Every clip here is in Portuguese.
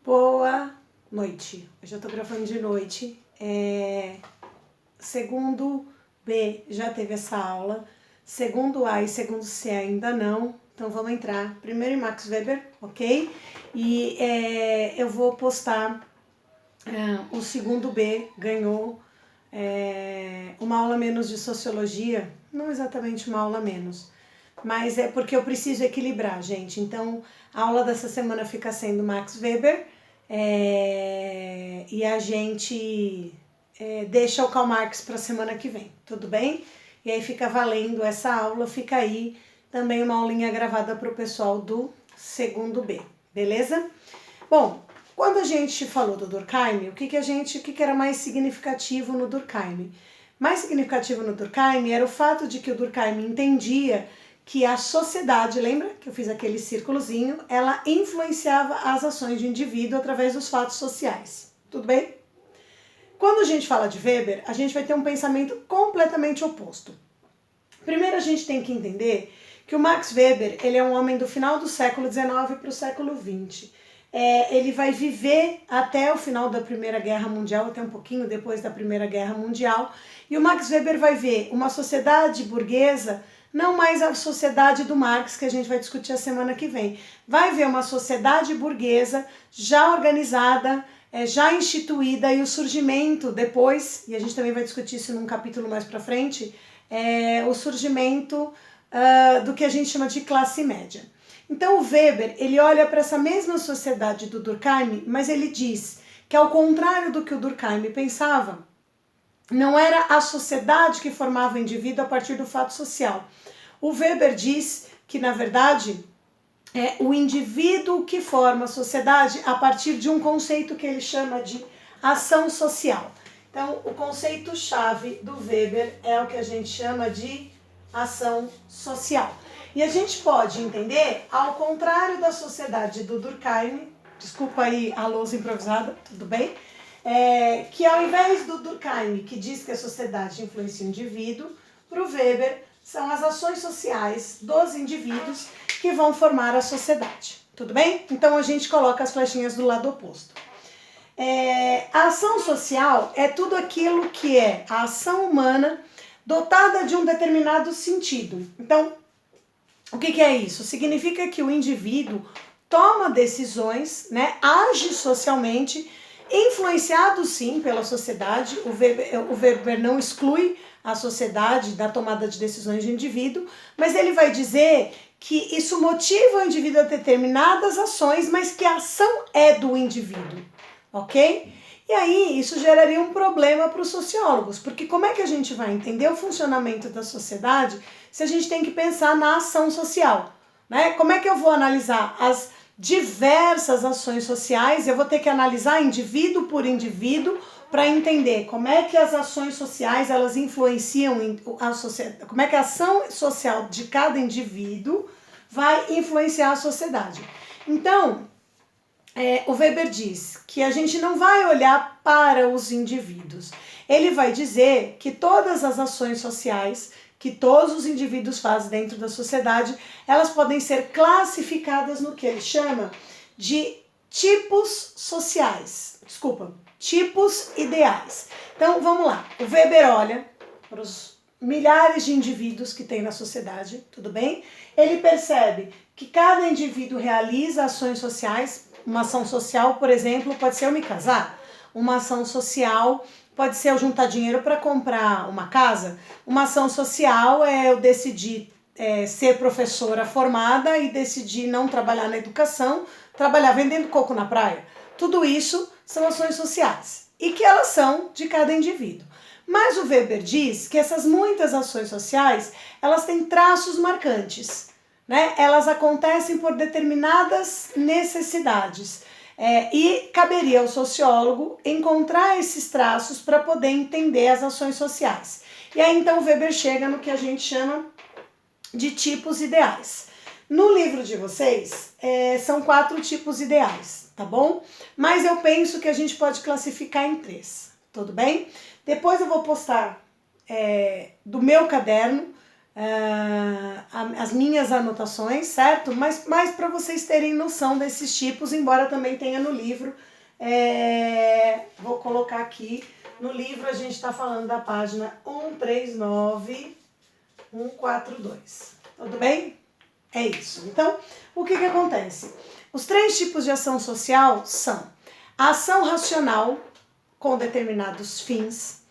Boa noite. Hoje eu tô gravando de noite. Segundo B já teve essa aula. Segundo A e segundo C ainda não. Então vamos entrar primeiro em Max Weber, ok? E eu vou postar o segundo B ganhou uma aula menos de sociologia. Não exatamente uma aula menos. Mas é porque eu preciso equilibrar, gente. Então, a aula dessa semana fica sendo Max Weber e a gente deixa o Karl Marx para a semana que vem, tudo bem? E aí fica valendo essa aula, fica aí também uma aulinha gravada para o pessoal do segundo B, beleza? Bom, quando a gente falou do Durkheim, o que era mais significativo no Durkheim? Mais significativo no Durkheim era o fato de que o Durkheim entendia que a sociedade, lembra que eu fiz aquele círculozinho, ela influenciava as ações de indivíduo através dos fatos sociais, tudo bem? Quando a gente fala de Weber, a gente vai ter um pensamento completamente oposto. Primeiro a gente tem que entender que o Max Weber, ele é um homem do final do século XIX para o século XX. Ele vai viver até o final da Primeira Guerra Mundial, até um pouquinho depois da Primeira Guerra Mundial, e o Max Weber vai ver uma sociedade burguesa, não mais a sociedade do Marx, que a gente vai discutir a semana que vem. Vai ver uma sociedade burguesa já organizada, já instituída, e o surgimento depois, e a gente também vai discutir isso num capítulo mais pra frente, o surgimento do que a gente chama de classe média. Então o Weber, ele olha para essa mesma sociedade do Durkheim, mas ele diz que ao contrário do que o Durkheim pensava, não era a sociedade que formava o indivíduo a partir do fato social. O Weber diz que, na verdade, é o indivíduo que forma a sociedade a partir de um conceito que ele chama de ação social. Então, o conceito-chave do Weber é o que a gente chama de ação social. E a gente pode entender, ao contrário da sociedade do Durkheim, desculpa aí a lousa improvisada, tudo bem? Que ao invés do Durkheim, que diz que a sociedade influencia o indivíduo, para o Weber são as ações sociais dos indivíduos que vão formar a sociedade, tudo bem? Então a gente coloca as flechinhas do lado oposto. A ação social é tudo aquilo que é a ação humana dotada de um determinado sentido. Então, o que é isso? Significa que o indivíduo toma decisões, né, age socialmente, influenciado sim pela sociedade. O Weber não exclui a sociedade da tomada de decisões do indivíduo, mas ele vai dizer que isso motiva o indivíduo a determinadas ações, mas que a ação é do indivíduo, ok? E aí isso geraria um problema para os sociólogos, porque como é que a gente vai entender o funcionamento da sociedade se a gente tem que pensar na ação social, né? Como é que eu vou analisar as diversas ações sociais? Eu vou ter que analisar indivíduo por indivíduo para entender como é que as ações sociais elas influenciam a sociedade, como é que a ação social de cada indivíduo vai influenciar a sociedade. Então, o Weber diz que a gente não vai olhar para os indivíduos. Ele vai dizer que todas as ações sociais que todos os indivíduos fazem dentro da sociedade, elas podem ser classificadas no que ele chama de tipos sociais. Tipos ideais. Então, vamos lá. O Weber olha para os milhares de indivíduos que tem na sociedade, tudo bem? Ele percebe que cada indivíduo realiza ações sociais. Uma ação social, por exemplo, pode ser eu me casar. Uma ação social pode ser eu juntar dinheiro para comprar uma casa. Uma ação social é eu decidir ser professora formada e decidir não trabalhar na educação, trabalhar vendendo coco na praia. Tudo isso são ações sociais e que elas são de cada indivíduo. Mas o Weber diz que essas muitas ações sociais, elas têm traços marcantes, né? Elas acontecem por determinadas necessidades. E caberia ao sociólogo encontrar esses traços para poder entender as ações sociais. E aí então Weber chega no que a gente chama de tipos ideais. No livro de vocês, são 4 tipos ideais, tá bom? Mas eu penso que a gente pode classificar em 3, tudo bem? Depois eu vou postar do meu caderno as minhas anotações, certo? Mas mais para vocês terem noção desses tipos, embora também tenha no livro. Vou colocar aqui, no livro a gente está falando da página 139, 142. Tudo bem? É isso. Então, o que acontece? Os 3 tipos de ação social são a ação racional com determinados fins,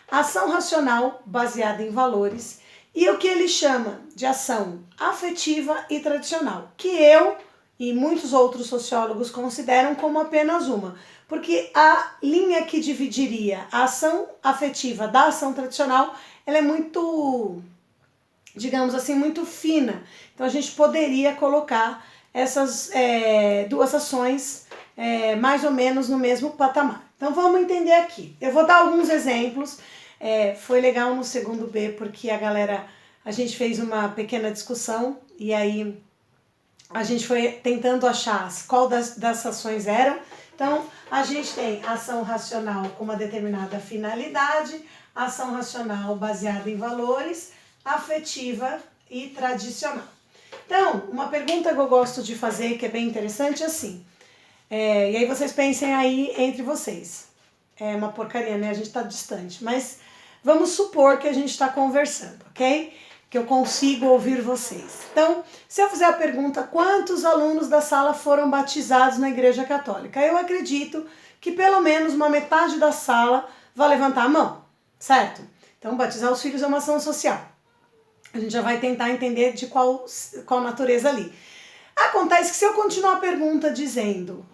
a ação racional baseada em valores e o que ele chama de ação afetiva e tradicional, que eu e muitos outros sociólogos consideram como apenas uma, porque a linha que dividiria a ação afetiva da ação tradicional, ela é muito, digamos assim, muito fina. Então a gente poderia colocar essas 2 ações mais ou menos no mesmo patamar. Então vamos entender aqui. Eu vou dar alguns exemplos. Foi legal no segundo B porque a gente fez uma pequena discussão e aí a gente foi tentando achar qual das ações eram. Então a gente tem ação racional com uma determinada finalidade, ação racional baseada em valores, afetiva e tradicional. Então, uma pergunta que eu gosto de fazer, que é bem interessante, é assim, e aí vocês pensem aí entre vocês. É uma porcaria, né? A gente tá distante, mas vamos supor que a gente está conversando, ok? Que eu consigo ouvir vocês. Então, se eu fizer a pergunta, quantos alunos da sala foram batizados na Igreja Católica? Eu acredito que pelo menos uma metade da sala vai levantar a mão, certo? Então, batizar os filhos é uma ação social. A gente já vai tentar entender de qual natureza ali. Acontece que se eu continuar a pergunta dizendo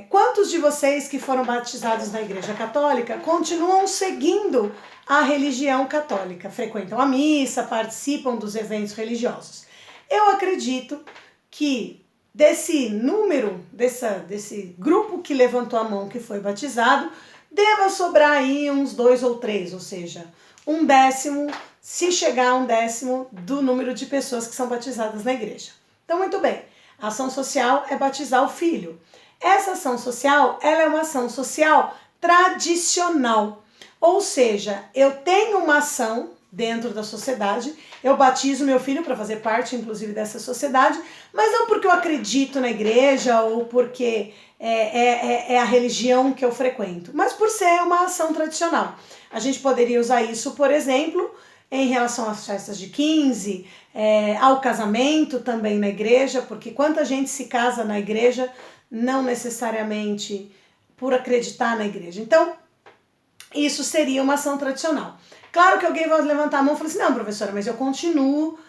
quantos de vocês que foram batizados na Igreja Católica continuam seguindo a religião católica, frequentam a missa, participam dos eventos religiosos? Eu acredito que desse número, desse grupo que levantou a mão que foi batizado, deva sobrar aí uns 2 ou 3, ou seja, 1/10, se chegar a 1/10 do número de pessoas que são batizadas na igreja. Então, muito bem, a ação social é batizar o filho. Essa ação social, ela é uma ação social tradicional, ou seja, eu tenho uma ação dentro da sociedade, eu batizo meu filho para fazer parte, inclusive, dessa sociedade, mas não porque eu acredito na igreja ou porque é a religião que eu frequento, mas por ser uma ação tradicional. A gente poderia usar isso, por exemplo, em relação às festas de 15, ao casamento também na igreja, porque quanta gente se casa na igreja, não necessariamente por acreditar na igreja. Então, isso seria uma ação tradicional. Claro que alguém vai levantar a mão e falar assim, não, professora, mas eu continuo,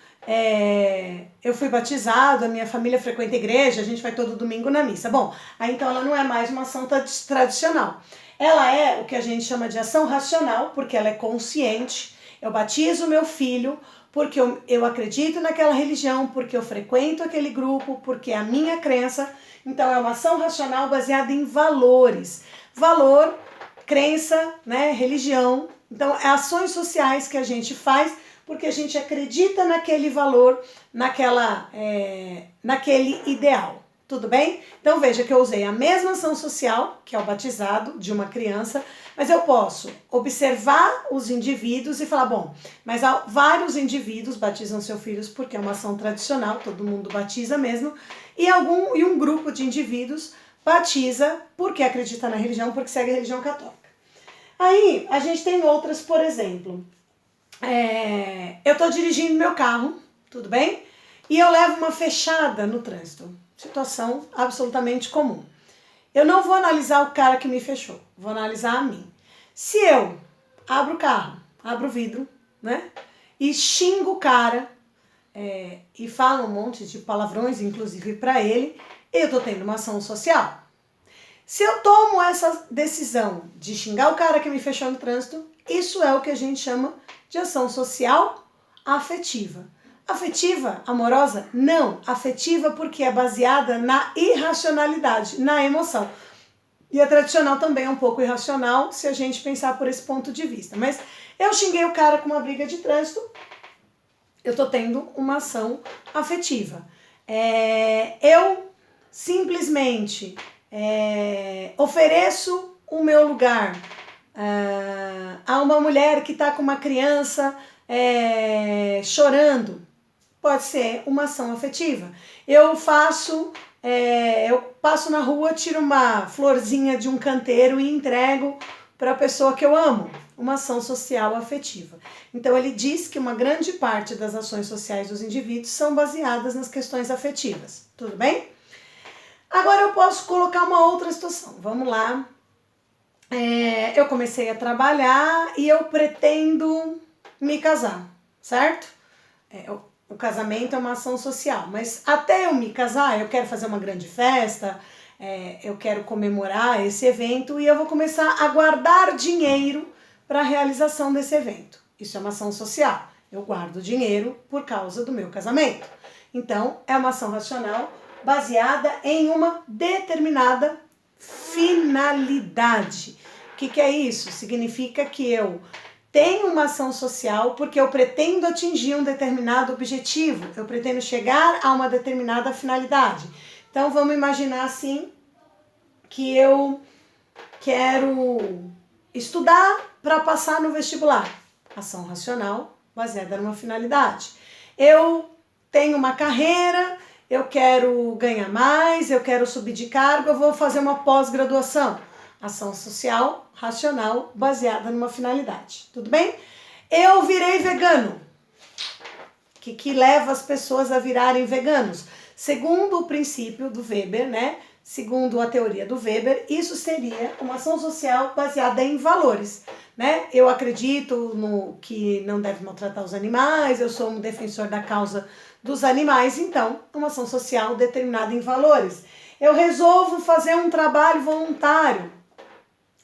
eu fui batizado, a minha família frequenta a igreja, a gente vai todo domingo na missa. Bom, aí então ela não é mais uma ação tradicional. Ela é o que a gente chama de ação racional, porque ela é consciente. Eu batizo meu filho porque eu acredito naquela religião, porque eu frequento aquele grupo, porque é a minha crença. Então é uma ação racional baseada em valores. Valor, crença, né, religião. Então é ações sociais que a gente faz porque a gente acredita naquele valor, naquele ideal. Tudo bem? Então veja que eu usei a mesma ação social, que é o batizado de uma criança, mas eu posso observar os indivíduos e falar, bom, mas há vários indivíduos batizam seus filhos porque é uma ação tradicional, todo mundo batiza mesmo, e um grupo de indivíduos batiza porque acredita na religião, porque segue a religião católica. Aí a gente tem outras, por exemplo, eu estou dirigindo meu carro, tudo bem? E eu levo uma fechada no trânsito. Situação absolutamente comum. Eu não vou analisar o cara que me fechou, vou analisar a mim. Se eu abro o carro, abro o vidro, né? E xingo o cara e falo um monte de palavrões, inclusive para ele, eu tô tendo uma ação social. Se eu tomo essa decisão de xingar o cara que me fechou no trânsito, isso é o que a gente chama de ação social afetiva. Afetiva, amorosa? Não. Afetiva porque é baseada na irracionalidade, na emoção. E a tradicional também é um pouco irracional se a gente pensar por esse ponto de vista. Mas eu xinguei o cara com uma briga de trânsito, eu tô tendo uma ação afetiva. Eu simplesmente ofereço o meu lugar a uma mulher que está com uma criança chorando, pode ser uma ação afetiva. Eu passo na rua, tiro uma florzinha de um canteiro e entrego para a pessoa que eu amo, uma ação social afetiva. Então ele diz que uma grande parte das ações sociais dos indivíduos são baseadas nas questões afetivas, tudo bem? Agora eu posso colocar uma outra situação, vamos lá. Eu comecei a trabalhar e eu pretendo me casar, certo? O casamento é uma ação social, mas até eu me casar, eu quero fazer uma grande festa, eu quero comemorar esse evento e eu vou começar a guardar dinheiro para a realização desse evento. Isso é uma ação social. Eu guardo dinheiro por causa do meu casamento. Então, é uma ação racional baseada em uma determinada finalidade. O que é isso? Significa que eu tenho uma ação social porque eu pretendo atingir um determinado objetivo, eu pretendo chegar a uma determinada finalidade. Então vamos imaginar assim que eu quero estudar para passar no vestibular. Ação racional baseada numa finalidade. Eu tenho uma carreira, eu quero ganhar mais, eu quero subir de cargo, eu vou fazer uma pós-graduação. Ação social, racional, baseada numa finalidade. Tudo bem? Eu virei vegano. O que leva as pessoas a virarem veganos? Segundo o princípio do Weber, né? Segundo a teoria do Weber, isso seria uma ação social baseada em valores, né? Eu acredito que não deve maltratar os animais, eu sou um defensor da causa dos animais, então, uma ação social determinada em valores. Eu resolvo fazer um trabalho voluntário,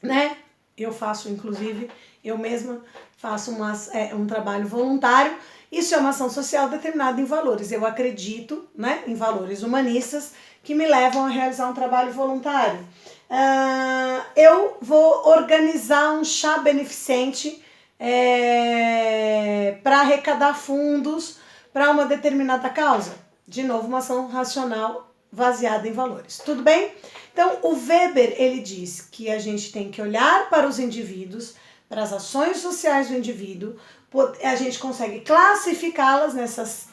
né? Eu faço, inclusive, eu mesma faço um trabalho voluntário. Isso é uma ação social determinada em valores. Eu acredito, né, em valores humanistas que me levam a realizar um trabalho voluntário. Eu vou organizar um chá beneficente para arrecadar fundos para uma determinada causa. De novo, uma ação racional baseada em valores. Tudo bem? Então, o Weber, ele diz que a gente tem que olhar para os indivíduos, para as ações sociais do indivíduo, a gente consegue classificá-las nessas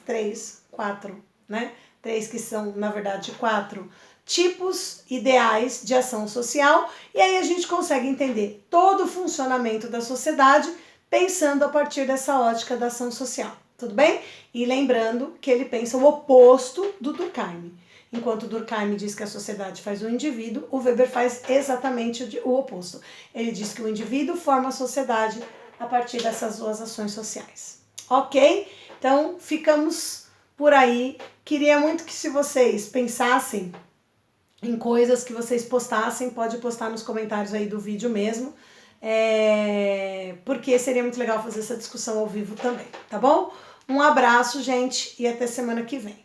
4, né? 3 que são, na verdade, 4 tipos ideais de ação social, e aí a gente consegue entender todo o funcionamento da sociedade pensando a partir dessa ótica da ação social. Tudo bem? E lembrando que ele pensa o oposto do Durkheim. Enquanto Durkheim diz que a sociedade faz o indivíduo, o Weber faz exatamente o oposto. Ele diz que o indivíduo forma a sociedade a partir dessas duas ações sociais. Ok? Então, ficamos por aí. Queria muito que, se vocês pensassem em coisas que vocês postassem, pode postar nos comentários aí do vídeo mesmo, porque seria muito legal fazer essa discussão ao vivo também, tá bom? Um abraço, gente, e até semana que vem.